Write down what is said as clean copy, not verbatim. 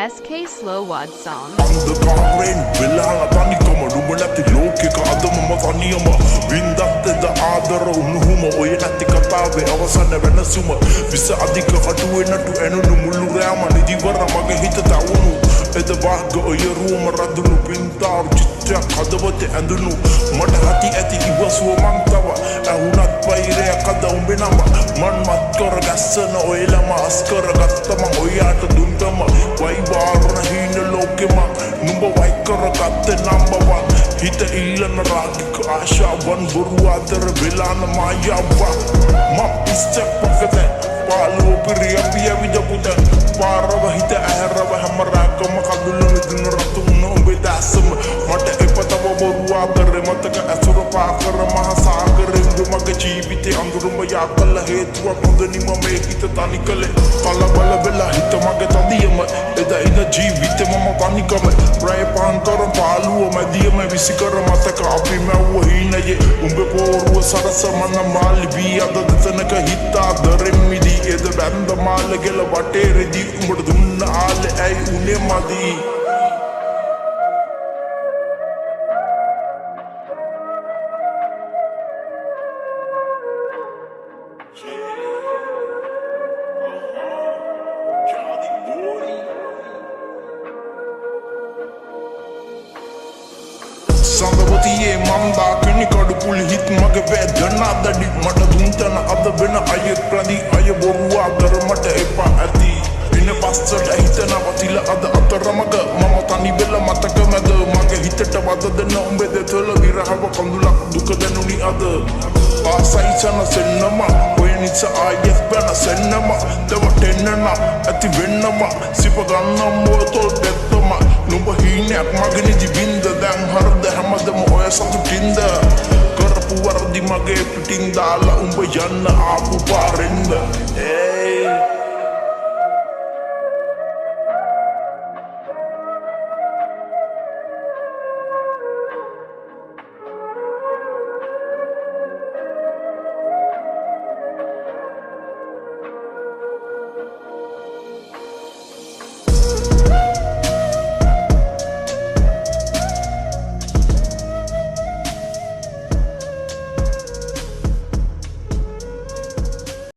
SK Slow Wad song. අන්ධකාරයෙන් වෙලාල තනිකම නුඹ නැති ලෝකෙක අද මම තනියම වින්දත්තද ආදර උණුහුම ඔය නැති කතාවේ අවසන වෙනසුම විස අධික කටුවේ නටු ඇනුණු මුළු රෑම නිදිවර මගේ හිත තවුණු එද වාග ඔය රූම රදුණු පින්තාරු චිත්‍රයක් හදවතේ ඇඳුණු මට හති ඇති ඉවසුව මං තව ඇහුණත් පෛරයක් අද උඹේ නම මන් මත් කර ගැස්සන ඔය ළම අස්කර ගත්තම ඔයාට දුන්ටම වයිවාරණ හීන ලෝකෙම නුඹ වයි කර ගත්තේ නම්බවන් හිත ඉල්ලන රාගික ආශාවන් බොරු අතර වෙලාන මායාවක් මම ඉස්තක් පොකත පාලුව පිරියපිය විදපුත පාරව හිත ඇහැරව හැම රාගම කඳුළු මිදුණු රතු වුණ උඹේ දැසම මට එපතව බොරු අතර මතක ඇසුර පාකර මහ සාගරෙන් මගේ ජීවිතේ අඳුරුම යා කළ හේතුවක් හොඳනිම මේ හිත තනි කළේ කලබල වෙලා හිත මගේ තදියම එදා ඉඳ ජීවිතේ මම පනිකම රය පාන් කර පාලුව මැදියම විසි කර මතක අපි මැව්ව හීනයේ උඹේ පෝරුව සරස මන මාලි බී අද දෙතනක හිතා දරෙන් මිදී එද බැන්ද මාල ගෙල වටේ රෙදි උඹට දුන්න ආලේ ඇයි උනේ මදී සඳවතියේ මන්දා කෙනි කඩු පුලි හිත් මගේ වේදනා දඩි මට දුන්තන අද වෙන අයෙත් ප්‍රදි අය බොරුව අතර මට එපා ඇති ඉන පස්සට හිතන වතිල අද අතරමග මම තනි වෙල මතක මැද මගේ හිතට වද දෙන උඹේ දෙතොල විරහව කඳුලක් දුක දැනුනි අද ආසයි චන සෙන්නම ඔය නිසා ආයෙත් බැන සෙන්නම දවටෙන්නම ඇති වෙන්නම සිප ගන්නම් මොතොල් දෙත්තම නුඹ හීනයක් මගේ නිදි බින්ද දැන් හරද හැමදම ඔය සතුටින්ද කරපු වරදි මගේ පිටින් දාලා උඹ යන්න ආපු පාරෙන්ද